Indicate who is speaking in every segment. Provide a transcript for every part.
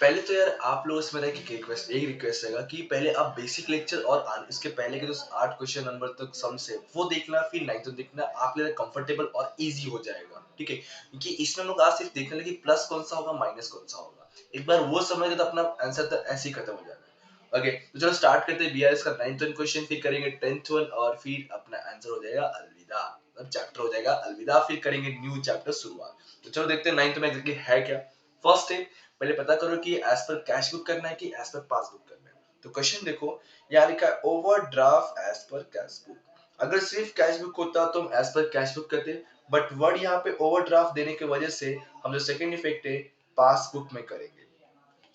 Speaker 1: पहले तो यार आप लोगों से मेरा एक रिक्वेस्ट रहेगा कि पहले आप बेसिक लेक्चर और इसके पहले के जो 8 क्वेश्चन नंबर तक सम से वो देखना, फिर 9 तक देखना, आपके लिए कंफर्टेबल और इजी हो जाएगा, ठीक है? क्योंकि इसमें हम लोग आज सिर्फ देखने लगे प्लस कौन सा होगा, माइनस कौन सा होगा। एक बार वो समझ गए तो अपना आंसर तो ऐसे ही खत्म हो जाएगा। ओके, तो चलो स्टार्ट करते हैं बीआरएस का 9th वन क्वेश्चन, फिर करेंगे 10th वन और फिर अपना आंसर हो जाएगा अलविदा। मतलब चैप्टर हो जाएगा अलविदा, फिर करेंगे न्यू चैप्टर शुरुआत। तो चलो देखते हैं 9th में एग्जैक्टली है क्या। फर्स्ट है, पहले पता करो कि एज पर कैश बुक करना है कि एज पर पासबुक करना है। तो क्वेश्चन देखो, यहाँ लिखा है overdraft as per cash book. अगर सिर्फ कैश बुक होता तो हम एज पर कैश बुक करते, बट वर्ड यहाँ पे ओवरड्राफ्ट देने की वजह से हम जो सेकंड इफेक्ट है पासबुक में करेंगे।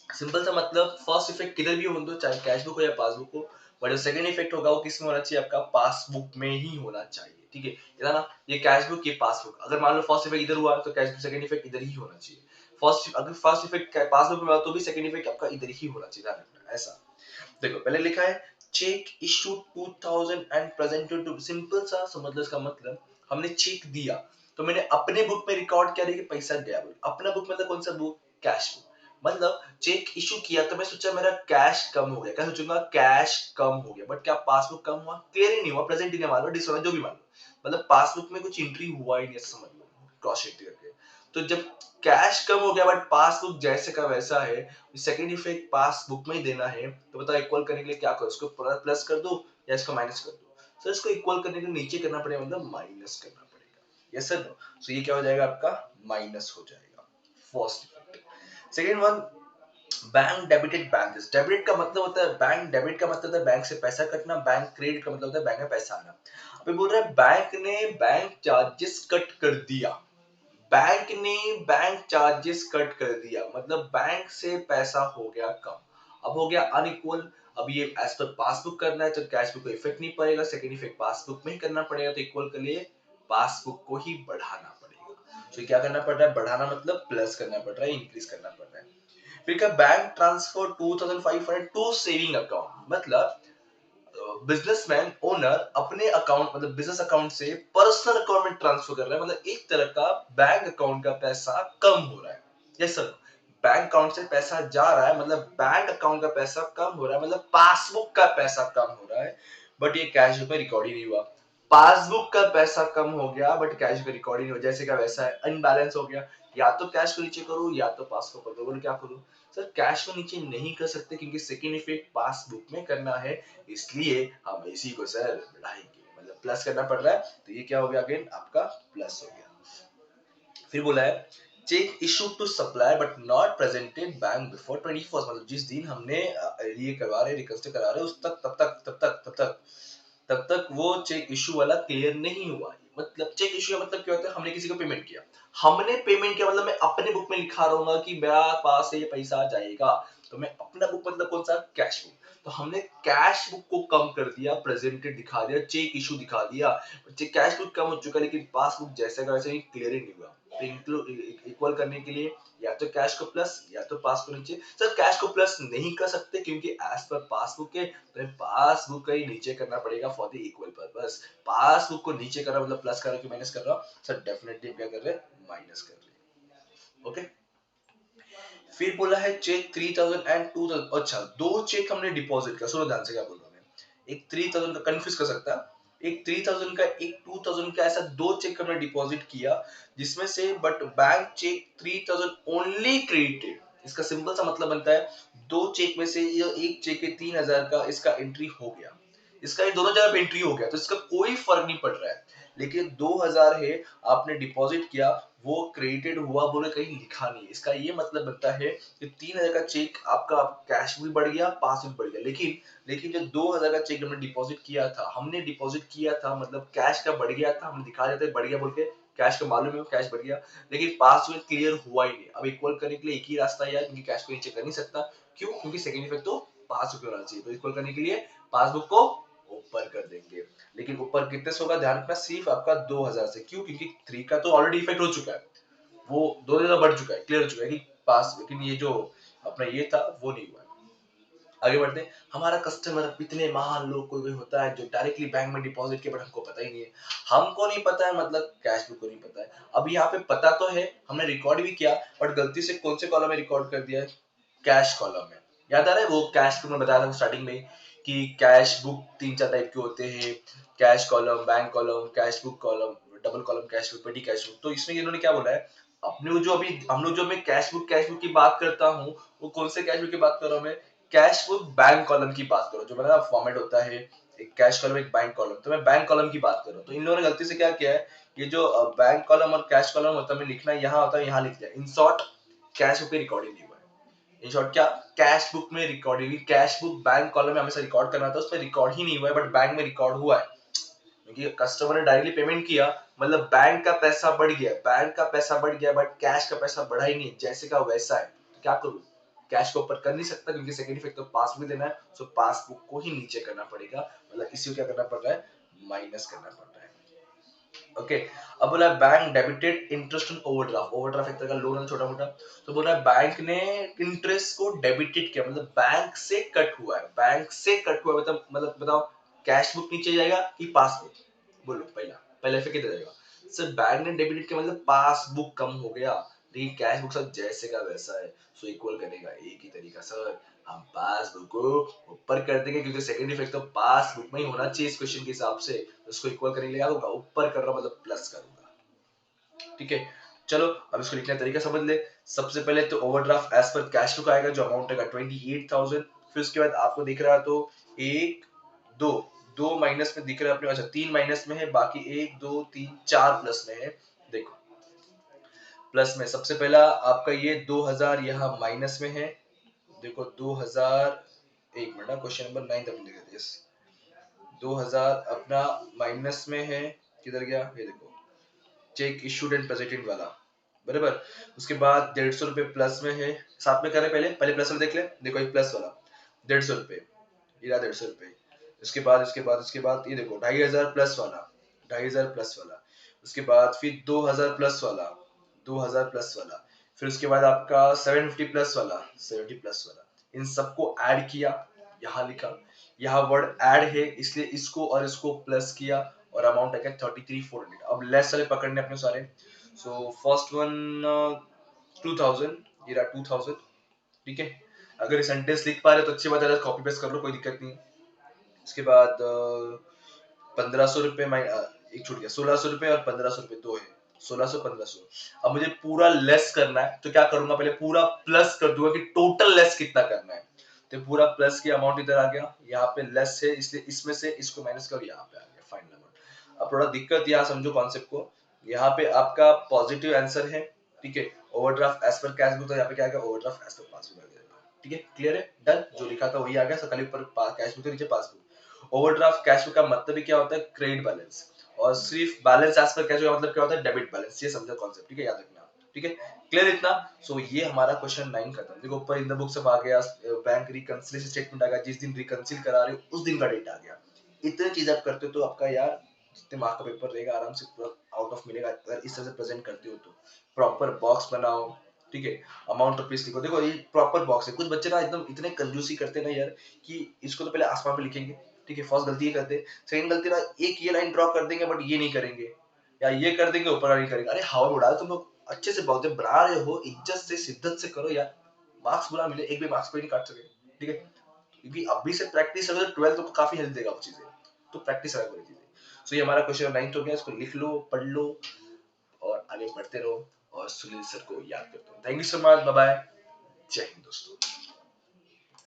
Speaker 1: सिंपल सा मतलब फर्स्ट इफेक्ट किधर भी हो दो, चाहे कैश बुक हो या पासबुक हो, बट जो सेकंड इफेक्ट होगा वो किस में होना चाहिए, आपका पासबुक में ही होना चाहिए, ठीक है? इधर ना, ये कैश बुक ये पासबुक, अगर मान लो फर्स्ट इफेक्ट इधर हुआ तो कैश बुक सेकंड इफेक्ट इधर ही होना चाहिए। फर्स्ट अगर फर्स्ट इफेक्ट पासबुक में हुआ तो भी सेकंड इफेक्ट आपका इधर ही होना चाहिए, ध्यान रखना ऐसा। देखो पहले लिखा है cheque issue 2000 and presented to, simple सा समझ लो इसका मतलब, हमने चेक दिया तो मैंने अपने बुक में रिकॉर्ड किया कि पैसा गया। अपना बुक मतलब कौन सा बुक, कैश बुक। मतलब चेक इशू किया तो मैं सोचा मेरा कैश कम हो गया, क्या सोचूंगा, कैश कम हो गया, बट क्या पासबुक कम हुआ, क्लियर ही नहीं हुआ, प्रेजेंट ही नहीं, मान लो डिस होना जो भी मान लो, मतलब पासबुक में कुछ एंट्री हुआ ही नहीं, समझ लो क्रॉस चेक करके। तो जब कैश कम हो गया बट पासबुक जैसे का वैसा है, सेकंड इफेक्ट पासबुक में ही देना है, तो बताओ इक्वल करने के लिए क्या करो, इसको प्लस कर दो या इसको माइनस कर दो। सो इसको इक्वल करने के लिए नीचे करना पड़ेगा, मतलब माइनस करना पड़ेगा, यस सर नो। सो ये क्या हो जाएगा आपका, माइनस हो जाएगा first effect. Second one, bank debited balance. Debit का मतलब होता है बैंक, डेबिट का मतलब होता है बैंक से पैसा कटना, बैंक क्रेडिट का मतलब होता है बैंक में पैसा आना। अभी बोल रहा है बैंक ने बैंक चार्जेस कट कर दिया, बैंक ने बैंक चार्जेस कट कर दिया, मतलब बैंक से पैसा हो गया कम, अब हो गया अनइक्वल। अब ये एज पर पासबुक करना है तो कैश बुक को इफेक्ट नहीं पड़ेगा, सेकंड इफेक्ट पासबुक में ही करना पड़ेगा, तो इक्वल के लिए पासबुक को ही बढ़ाना पड़ेगा। तो क्या करना पड़ रहा है, बढ़ाना मतलब प्लस करना पड़ रहा है, इंक्रीज करना पड़ रहा है। फिर क्या, bank transfer 2500 to saving account, मतलब बिजनेसमैन ओनर अपने अकाउंट मतलब बिजनेस अकाउंट से पर्सनल अकाउंट में ट्रांसफर कर रहा है, मतलब एक तरह का बैंक अकाउंट का पैसा कम हो रहा है। यस सर, बैंक अकाउंट से पैसा जा रहा है, मतलब बैंक अकाउंट का पैसा कम हो रहा है, मतलब पासबुक का पैसा कम हो रहा है, बट ये कैश बुक में रिकॉर्ड ही नहीं हुआ। पासबुक का पैसा कम हो गया बट कैश बुक रिकॉर्ड ही नहीं हुआ, जैसे का वैसा है, अनबैलेंस हो गया। या तो कैश को नीचे करो या तो पासबुक को करो, क्या करूं सर, कैश को नीचे नहीं कर सकते क्योंकि सेकंड इफेक्ट पासबुक में करना है, इसलिए हम इसी को सर बढ़ाएंगे, मतलब प्लस करना पड़ रहा है, तो ये क्या हो गया, अगेन आपका प्लस हो गया। फिर बोला है cheque issue to supplier but not presented bank before 21st, मतलब जिस दिन हमने ये करवा रहे रिकंस्ट्रक्ट करा रहे उस तक तब तक वो चेक इशू वाला क्लियर नहीं हुआ है। मतलब चेक इशू का मतलब क्या होता है, हमने किसी को पेमेंट किया, हमने पेमेंट किया मतलब मैं अपने बुक में लिखा रहूंगा कि मेरा पास से ये पैसा जाएगा, तो मैं अपना बुक मतलब कौन सा, कैश बुक। तो हमने कैश बुक को कम कर दिया, प्रेजेंटेड दिखा दिया, चेक इशू दिखा दिया, कैश बुक कम हो चुका लेकिन पासबुक जैसे का वैसे ही क्लियर ही नहीं हुआ। तो इक्वल करने के लिए या तो कैश को प्लस या तो पास को नीचे। सर कैश को प्लस नहीं कर सकते क्योंकि एज पर पासबुक के तो पासबुक का ही नीचे करना पड़ेगा for the equal purpose. Passbook को नीचे कर रहा मतलब प्लस कर रहा कि माइनस कर रहा, सर डेफिनेटली क्या कर रहे हैं, माइनस कर रहे हैं। ओके, फिर बोला है चेक 3000 एंड 2000, अच्छा दो चेक हमने डिपॉजिट किया, सुनो ध्यान से क्या बोल रहा हूँ मैं। एक 3000 का कंफ्यूज कर सकता है, एक 3000 का एक 2000 का, ऐसा दो चेक हमने डिपॉजिट किया जिसमें से but bank cheque 3000 only credited. इसका सिंपल सा मतलब बनता है दो चेक में से ये एक चेक है 3000 का, इसका एंट्री हो गया, इसका ये दोनों जगह पे एंट्री हो गया, तो इसका कोई फर्क नहीं पड़ रहा है। लेकिन 2000 है आपने डिपॉजिट किया, वो क्रेडिटेड हुआ बोले कहीं लिखा नहीं, इसका ये मतलब बनता है कि 3000 का चेक आपका कैश भी बढ़ गया, पास भी बढ़ गया, लेकिन लेकिन जो 2000 का चेक हमने डिपॉजिट किया था, मतलब कैश का बढ़ गया था, हमने दिखा देते बढ़ गया बोल के, कैश का मालूम है कैश बढ़ गया, लेकिन पास में क्लियर हुआ ही नहीं। अब इक्वल करने के लिए एक ही रास्ता है यार, क्योंकि कैश को नीचे कर नहीं सकता, क्यों, क्योंकि सेकंड इफेक्ट तो पास होना चाहिए, तो इक्वल करने के लिए पासबुक को ऊपर कर देंगे। लेकिन ऊपर कितने से होगा, ध्यान रखना, सिर्फ आपका 2000 से, क्यों, क्योंकि 3 का तो ऑलरेडी इफेक्ट हो चुका है, वो 2000 बढ़ चुका है, क्लियर हो चुका है कि पास, लेकिन ये जो अपना ये था वो नहीं हुआ है। आगे बढ़ते हैं, हमारा कस्टमर इतने महान लोग कोई होता है जो डायरेक्टली बैंक में डिपॉजिट किया बट हमको पता ही नहीं है, हमको नहीं पता है, मतलब कैश बुक को नहीं पता है। अब यहाँ पे पता तो है, हमने रिकॉर्ड भी किया बट गलती से कौन से कॉलम में रिकॉर्ड कर दिया है, कैश कॉलम है। याद आ रहा है वो कैश बुक में बताया था स्टार्टिंग में कि कैश बुक 3-4 टाइप के होते हैं, cash column, bank column, cash book column, double column cash book, पेटी कैश बुक। तो इसमें इन्होंने क्या बोला है, अपने जो अभी हम लोग जो मैं कैश बुक की बात करता हूँ, वो कौन से कैश बुक की बात कर रहा हूँ मैं, कैश बुक बैंक कॉलम की बात कर रहा हूँ। जो मेरा फॉर्मेट होता है, एक कैश कॉलम एक बैंक कॉलम, तो मैं बैंक कॉलम की बात कर रहा हूँ। तो इन लोगों ने गलती से क्या किया है, ये जो बैंक कॉलम और कैश कॉलम होता है, मैं लिखना यहाँ होता है, यहाँ लिख दिया। इन शॉर्ट कैश बुक पे रिकॉर्डिंग नहीं हुआ है। इन शॉर्ट क्या, कैश बुक में recording, cash book bank column में हमेशा रिकॉर्ड करना था, उसमें रिकॉर्ड ही नहीं हुआ है, बट बैंक में रिकॉर्ड हुआ है क्योंकि कस्टमर ने डायरेक्टली पेमेंट किया, मतलब बैंक का पैसा बढ़ गया, बैंक का पैसा बढ़ गया, बट कैश का पैसा बढ़ा ही नहीं, जैसे का वैसा है। तो क्या करूं, कैश को ऊपर कर नहीं सकता क्योंकि सेकंड इफेक्ट तो पासबुक देना है, सो पासबुक को ही नीचे करना पड़ेगा, मतलब इसी को क्या करना पड़ रहा है, माइनस करना पड़ रहा है। ओके, अब बोला bank debited interest on overdraft. Overdraft एक तरह का लोन है छोटा मोटा। तो बोला बैंक ने इंटरेस्ट को डेबिटेड किया, मतलब बैंक से कट हुआ है, बैंक से कट हुआ है, मतलब बताओ कैश बुक नीचे जाएगा कि पासबुक, बोलो पहला पहले फिर कितना जाएगा। सर बैंक ने डेबिटेड किया मतलब पासबुक कम हो गया, लेकिन कैश बुक सब जैसे का वैसा है, सो इक्वल करेगा एक ही तरीका सर, हम पासबुक को ऊपर कर देंगे क्योंकि सेकंड इफेक्ट तो पासबुक में ही होना चाहिए इस क्वेश्चन के हिसाब से, तो उसको इक्वल करने के लिए क्या करूंगा, ऊपर कर रहा हूं मतलब प्लस करूंगा। ठीक है, चलो अब इसको लिखने का तरीका समझ ले। सबसे पहले तो overdraft as per cash book आएगा, जो अमाउंट आएगा 28,000। फिर उसके बाद आपको दिख रहा है तो एक दो, दो माइनस में दिख रहा है अपने, अच्छा तीन माइनस में है, बाकी एक दो तीन चार प्लस में है। देखो प्लस में सबसे पहला आपका ये 2000 यहाँ माइनस में है, देखो 2000, एक मिनट, क्वेश्चन नंबर 9 अपने देख लेते हैं। 2000 अपना माइनस में है, किधर गया ये देखो, चेक इशूड एंड प्रेजेंटेड वाला, बराबर। उसके बाद 150 रुपए प्लस में है, साथ में करें, पहले पहले प्लस वाला देख ले, देखो ये प्लस वाला 150 रुपए, ये रहा 150 रुपए। उसके बाद ये देखो 2500 प्लस वाला, 2500 प्लस वाला। उसके बाद फिर 2000 प्लस वाला, 2000 प्लस वाला। फिर उसके बाद आपका 750 प्लस वाला, 70 प्लस वाला। इन सबको ऐड किया, यहाँ लिखा, यहाँ वर्ड ऐड है इसलिए इसको और इसको प्लस किया, और अमाउंट आ गया 33,400। अब लेस वाले पकड़ने अपने सारे। सो फर्स्ट वन 2000, ये रहा 2000। ठीक है, अगर ये सेंटेंस लिख पा रहे तो अच्छी बात है, कॉपी पेस्ट कर लो, कोई दिक्कत नहीं। उसके बाद 1500 रुपए, एक छूट गया, 1600 रुपए और 1500 रुपए दो है, 1600 1500। अब मुझे पूरा लेस करना है तो क्या करूंगा, पहले पूरा प्लस कर दूंगा कि टोटल लेस कितना करना है। तो पूरा प्लस की अमाउंट इधर आ गया, यहाँ पे लेस है इसलिए इसमें से इसको माइनस करो, यहाँ पे आ गया फाइनल अमाउंट। अब थोड़ा दिक्कत यहाँ समझो कॉन्सेप्ट को, यहाँ पे आपका पॉजिटिव आंसर है, ठीक है, overdraft as per cash book, तो यहाँ पे क्या आ गया, ओवरड्राफ्ट एज पर पासबुक आ गया। ठीक है, क्लियर है, डन, जो लिखा था वही आ गया, खाली ऊपर कैश बुक के नीचे पासबुक। ओवरड्राफ्ट कैश बुक का मतलब ही क्या होता है, क्रेडिट बैलेंस, और सिर्फ balance as per cash book का मतलब क्या होता है, डेबिट बैलेंस। ये समझो कॉन्सेप्ट, ठीक है, याद रखना। ठीक है, क्लियर इतना। सो ये हमारा क्वेश्चन 9 खत्म। देखो ऊपर इन द बुक सब आ गया, बैंक रिकंसिलिएशन स्टेटमेंट आ गया, जिस दिन रिकंसिल करा रहे हो उस दिन का डेट आ गया। इतने चीज आप करते हो तो आपका यार जितने मार्क का पेपर रहेगा आराम से पूरा आउट ऑफ मिलेगा, अगर इस तरह से प्रेजेंट करते हो तो। प्रॉपर बॉक्स बनाओ, ठीक है, अमाउंट रुपीस लिखो, देखो ये प्रॉपर बॉक्स है। कुछ बच्चे ना एकदम इतने कंजूसी करते हैं ना यार, कि इसको तो पहले आसमान पे लिखेंगे, ठीक है, फर्स्ट गलती ये करते हैं। सेकंड गलती ना, एक ये लाइन ड्रॉ कर देंगे बट ये नहीं करेंगे, या ये कर देंगे ऊपर नहीं करेंगे। अरे हवा में उड़ा दो, तुम लोग अच्छे से बहुत बना रहे हो, इज्जत से शिद्दत से करो यार, मार्क्स बुरा मिले, एक भी मार्क्स कोई नहीं काट सके। ठीक है, क्योंकि अभी से प्रैक्टिस करो तो 12th को काफी हेल्प देगा वो चीजें, तो प्रैक्टिस करा करो चीजें। सो ये हमारा क्वेश्चन 9 हो गया, इसको लिख लो, पढ़ लो और आगे बढ़ते रहो, और सुनील सर को याद करते रहो। Thank you so much, bye bye, जय हिंद दोस्तों।